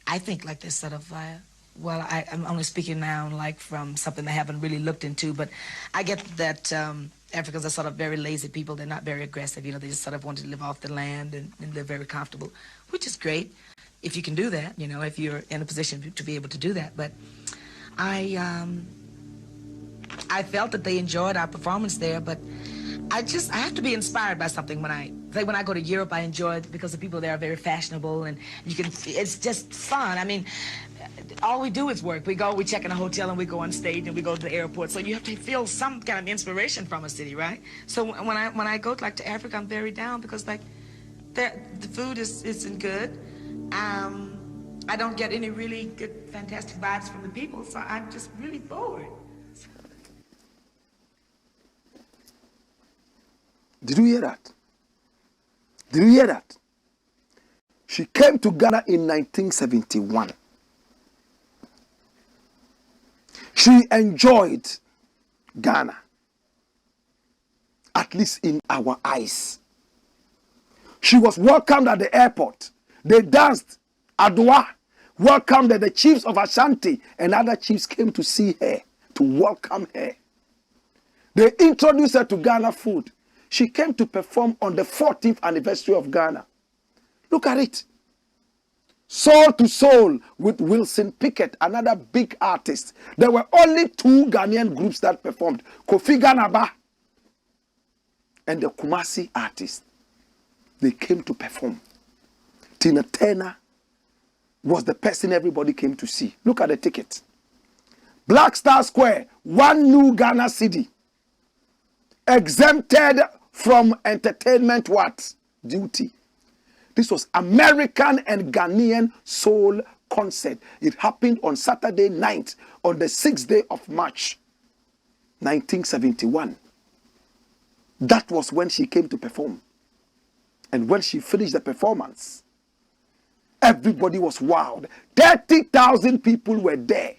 I think like this sort of, well, I'm only speaking now like from something I haven't really looked into, but I get that Africans are sort of very lazy people. They're not very aggressive. You know, they just sort of want to live off the land and live very comfortable, which is great if you can do that, you know, if you're in a position to be able to do that. But I felt that they enjoyed our performance there, but I have to be inspired by something when I go to Europe. I enjoy it because the people there are very fashionable, and it's just fun. I mean, all we do is work. We check in a hotel, and we go on stage, and we go to the airport. So you have to feel some kind of inspiration from a city, right? So when I go like to Africa, I'm very down because like the food isn't good. I don't get any really good, fantastic vibes from the people, so I'm just really bored. Did you hear that? Did you hear that? She came to Ghana in 1971. She enjoyed Ghana, at least in our eyes. She was welcomed at the airport. They danced, Adwa, welcomed the chiefs of Ashanti, and other chiefs came to see her, to welcome her. They introduced her to Ghana food. She came to perform on the 14th anniversary of Ghana. Look at it. Soul to Soul with Wilson Pickett, another big artist. There were only 2 Ghanaian groups that performed. Kofi Ganaba and the Kumasi artist. They came to perform. Tina Turner was the person everybody came to see. Look at the ticket. Black Star Square, 1 new Ghana city. Exempted from entertainment duty. This was American and Ghanaian soul concert. It happened on Saturday night on the 6th day of March 1971. That was when she came to perform. And when she finished the performance, everybody was wowed. 30,000 people were there.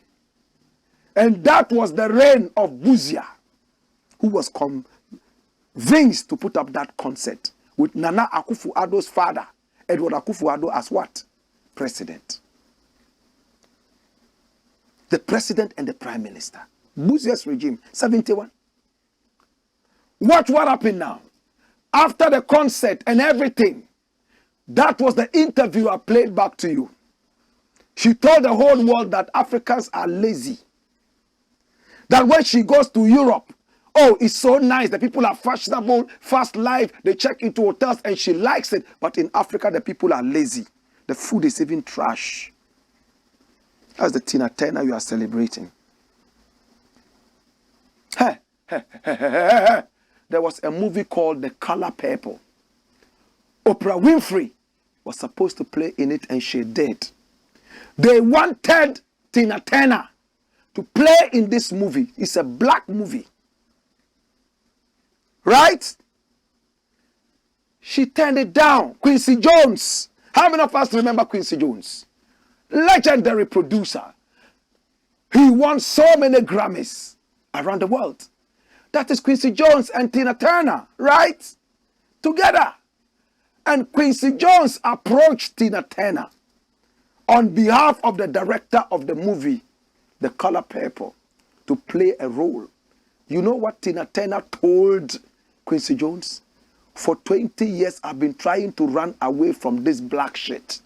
And that was the reign of Buzia, who was convinced to put up that concert with Nana AKUFO-ADDO's father, Edward AKUFO-ADDO, as what? President. The president and the prime minister. Buzia's regime, 71. Watch what happened now. After the concert and everything, that was the interview I played back to you. She told the whole world that Africans are lazy. That when she goes to Europe, oh, it's so nice. The people are fashionable, fast life. They check into hotels and she likes it. But in Africa, the people are lazy. The food is even trash. That's the Tina Turner you are celebrating. Hey, there was a movie called The Color Purple. Oprah Winfrey was supposed to play in it and she did. They wanted Tina Turner to play in this movie. It's a black movie. Right? She turned it down. Quincy Jones. How many of us remember Quincy Jones? Legendary producer. He won so many Grammys around the world. That is Quincy Jones and Tina Turner, right? Together. And Quincy Jones approached Tina Turner on behalf of the director of the movie, The Color Purple, to play a role. You know what Tina Turner told Quincy Jones? For 20 years, I've been trying to run away from this black shit.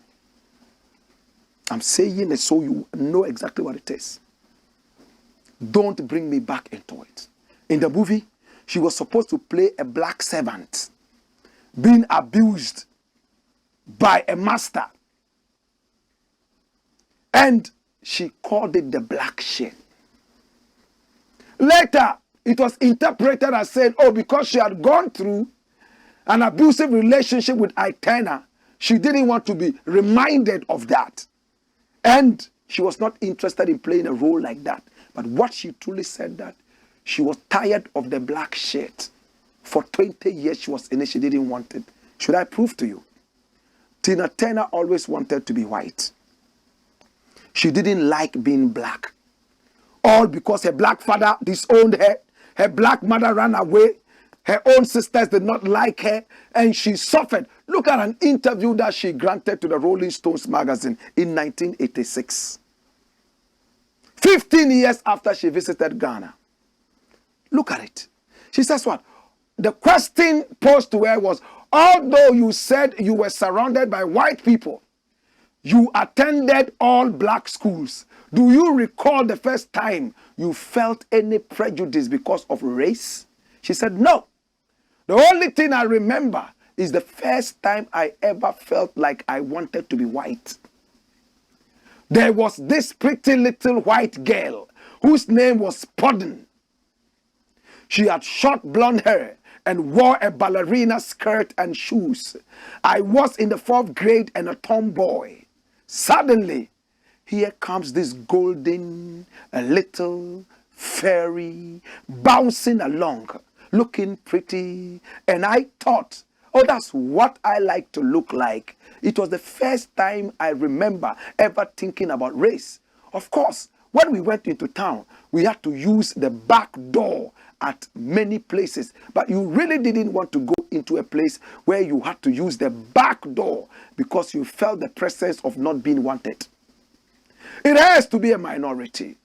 I'm saying it so you know exactly what it is. Don't bring me back into it. In the movie, she was supposed to play a black servant being abused by a master. And she called it the black shit. Later, it was interpreted as saying, oh, because she had gone through an abusive relationship with Ike Turner, she didn't want to be reminded of that. And she was not interested in playing a role like that. But what she truly said that she was tired of the black shit. For 20 years she was in it, she didn't want it. Should I prove to you? Tina Turner always wanted to be white. She didn't like being black. All because her black father disowned her. Her black mother ran away. Her own sisters did not like her. And she suffered. Look at an interview that she granted to the Rolling Stones magazine in 1986. 15 years after she visited Ghana. Look at it. She says what? The question posed to her was, although you said you were surrounded by white people, you attended all black schools. Do you recall the first time you felt any prejudice because of race? She said, no. The only thing I remember is the first time I ever felt like I wanted to be white. There was this pretty little white girl whose name was Podden. She had short blonde hair and wore a ballerina skirt and shoes. I was in the 4th grade and a tomboy. Suddenly, here comes this golden, a little fairy bouncing along, looking pretty. And I thought, oh, that's what I like to look like. It was the first time I remember ever thinking about race. Of course, when we went into town, we had to use the back door at many places. But you really didn't want to go into a place where you had to use the back door because you felt the presence of not being wanted. It has to be a minority.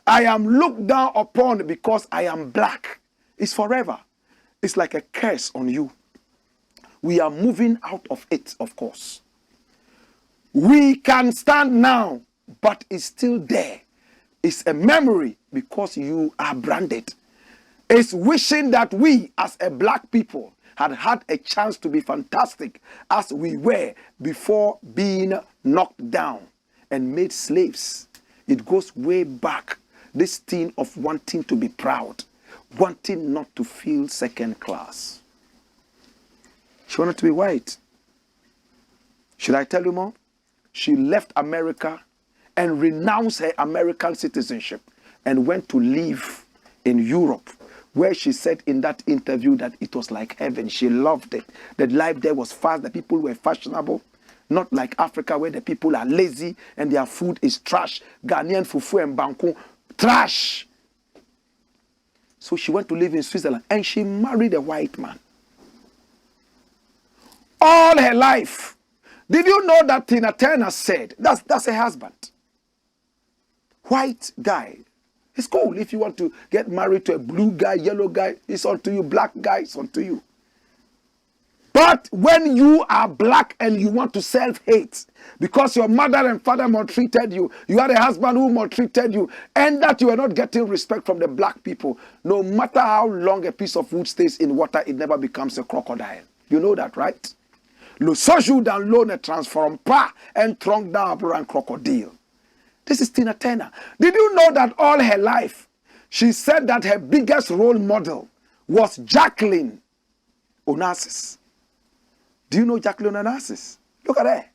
I am looked down upon because I am black. It's forever. It's like a curse on you. We are moving out of it, of course. We can stand now, but it's still there. It's a memory because you are branded. It's wishing that we, as a black people, had a chance to be fantastic as we were before being knocked down and made slaves. It goes way back. This thing of wanting to be proud, wanting not to feel second class. She wanted to be white. Should I tell you more? She left America and renounced her American citizenship and went to live in Europe, where she said in that interview that it was like heaven. She loved it. The life there was fast. The people were fashionable. Not like Africa, where the people are lazy and their food is trash. Ghanaian fufu and banku, trash. So she went to live in Switzerland and she married a white man. All her life. Did you know that Tina Turner said, that's her husband. White guy. It's cool if you want to get married to a blue guy, yellow guy, it's on to you. Black guy, it's on to you. But when you are black and you want to self-hate because your mother and father maltreated you, you had a husband who maltreated you, and that you are not getting respect from the black people, no matter how long a piece of wood stays in water, it never becomes a crocodile. You know that, right? Le soju dans l'eau ne transforme pas un tronc d'arbre en crocodile. This is Tina Turner. Did you know that all her life, She said that her biggest role model was Jacqueline Onassis. Do you know Jacqueline Onassis? Look at her.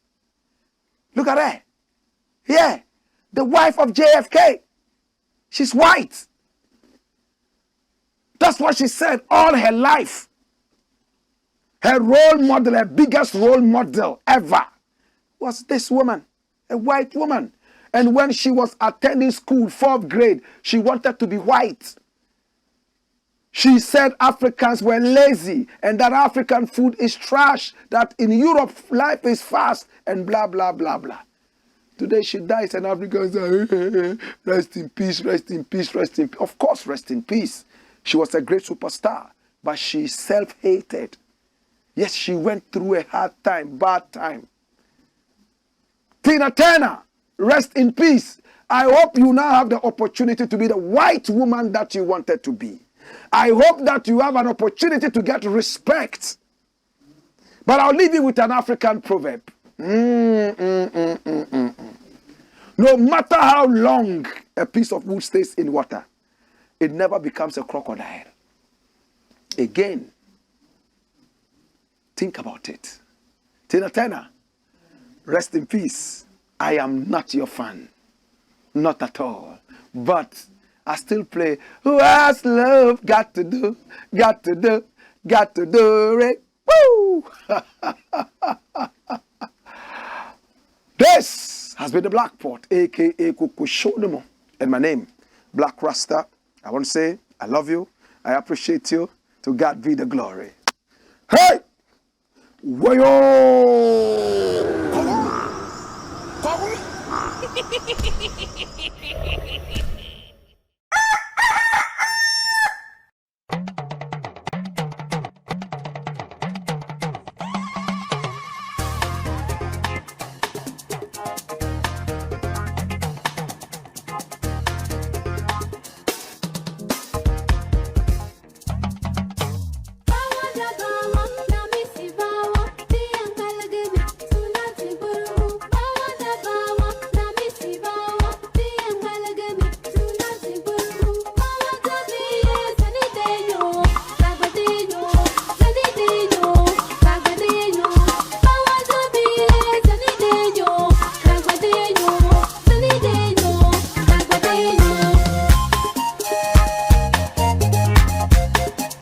Look at her. Yeah, the wife of JFK. She's white. That's what she said all her life. Her role model, her biggest role model ever was this woman, a white woman. And when she was attending school, 4th grade, she wanted to be white. She said Africans were lazy and that African food is trash, that in Europe life is fast and blah, blah, blah, blah. Today she dies and Africans are, rest in peace, rest in peace, rest in peace. Of course, rest in peace. She was a great superstar, but she self-hated. Yes, she went through a hard time, bad time. Tina Turner, rest in peace. I hope you now have the opportunity to be the white woman that you wanted to be. I hope that you have an opportunity to get respect. But I'll leave you with an African proverb. No matter how long a piece of wood stays in water, it never becomes a crocodile. Again, think about it. Tina Turner, rest in peace. I am not your fan. Not at all. But I still play, who has love got to do, got to do, got to do it. Woo! This has been the Blakk Pot, aka AKUFO-ADDO, and my name, Blakk Rasta. I want to say, I love you, I appreciate you. To God be the glory. Hey! Wayo!